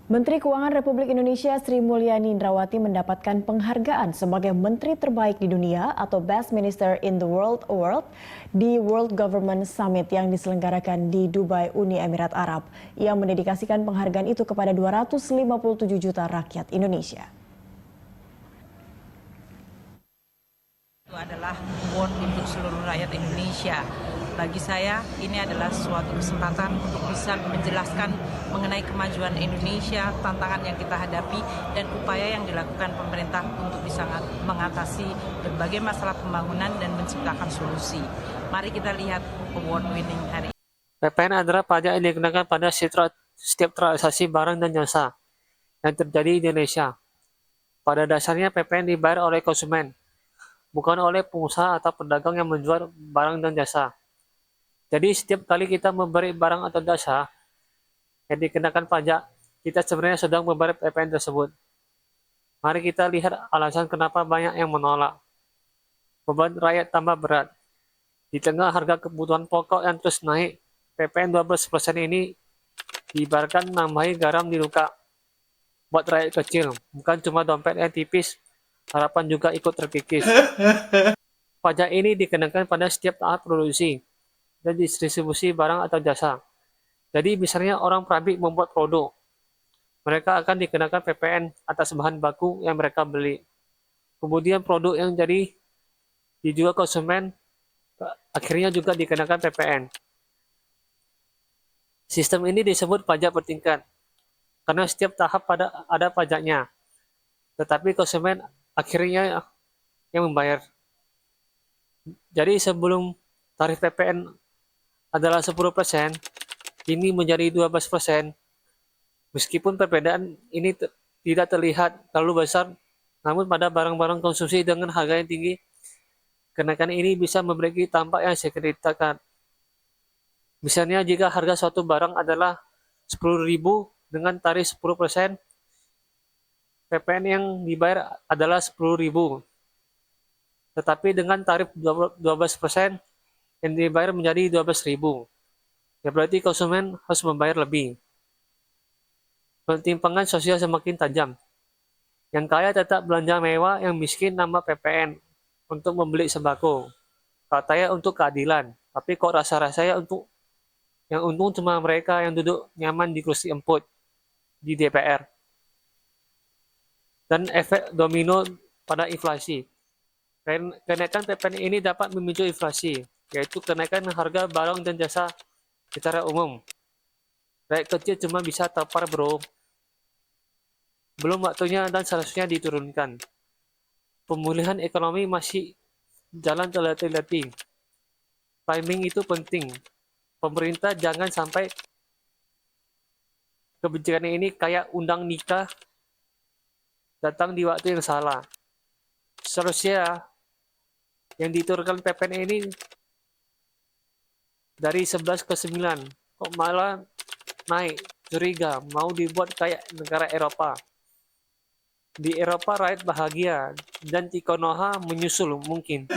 Menteri Keuangan Republik Indonesia Sri Mulyani Indrawati mendapatkan penghargaan sebagai Menteri Terbaik di Dunia atau Best Minister in the World Award di World Government Summit yang diselenggarakan di Dubai, Uni Emirat Arab. Ia mendedikasikan penghargaan itu kepada 257 juta rakyat Indonesia. Itu adalah award untuk seluruh rakyat Indonesia. Bagi saya, ini adalah suatu kesempatan untuk bisa menjelaskan mengenai kemajuan Indonesia, tantangan yang kita hadapi, dan upaya yang dilakukan pemerintah untuk bisa mengatasi berbagai masalah pembangunan dan menciptakan solusi. Mari kita lihat award winning hari ini. PPN adalah pajak yang dikenakan pada setiap transaksi barang dan jasa yang terjadi di Indonesia. Pada dasarnya PPN dibayar oleh konsumen, bukan oleh pengusaha atau pedagang yang menjual barang dan jasa. Jadi setiap kali kita memberi barang atau jasa yang dikenakan pajak, kita sebenarnya sedang membayar PPN tersebut. Mari kita lihat alasan kenapa banyak yang menolak. Beban rakyat tambah berat. Di tengah harga kebutuhan pokok yang terus naik, PPN 12% ini diibaratkan nambahi garam di luka. Buat rakyat kecil, bukan cuma dompet yang tipis, harapan juga ikut terkikis. Pajak ini dikenakan pada setiap tahap produksi dan distribusi barang atau jasa. Jadi misalnya orang pabrik membuat produk, mereka akan dikenakan PPN atas bahan baku yang mereka beli. Kemudian produk yang jadi dijual konsumen akhirnya juga dikenakan PPN. Sistem ini disebut pajak bertingkat, karena setiap tahap ada pajaknya, tetapi konsumen akhirnya yang membayar. Jadi sebelum tarif PPN adalah 10%, ini menjadi 12%. Meskipun perbedaan ini tidak terlihat terlalu besar, namun pada barang-barang konsumsi dengan harga yang tinggi, kenaikan ini bisa memiliki dampak yang signifikan. Misalnya jika harga suatu barang adalah 10.000 dengan tarif 10%, PPN yang dibayar adalah 10.000. Tetapi dengan tarif 12%, yang dibayar menjadi 12.000. Ya berarti konsumen harus membayar lebih. Ketimpangan sosial semakin tajam. Yang kaya tetap belanja mewah, yang miskin nambah PPN untuk membeli sembako. Katanya untuk keadilan, tapi kok rasa-rasanya untuk yang untung cuma mereka yang duduk nyaman di kursi emput di DPR. Dan efek domino pada inflasi. Kenaikan PPN ini dapat memicu inflasi, yaitu kenaikan harga barang dan jasa secara umum. Rakyat kecil cuma bisa tapar bro. Belum waktunya dan seharusnya diturunkan. Pemulihan ekonomi masih jalan terleti-leti. Timing itu penting. Pemerintah jangan sampai kebijakan ini kayak undang nikah datang di waktu yang salah. Seharusnya yang diturunkan PPN ini dari 11 ke 9, kok malah naik, curiga, mau dibuat kayak negara Eropa. Di Eropa rakyat bahagia, dan Tikonoha menyusul mungkin.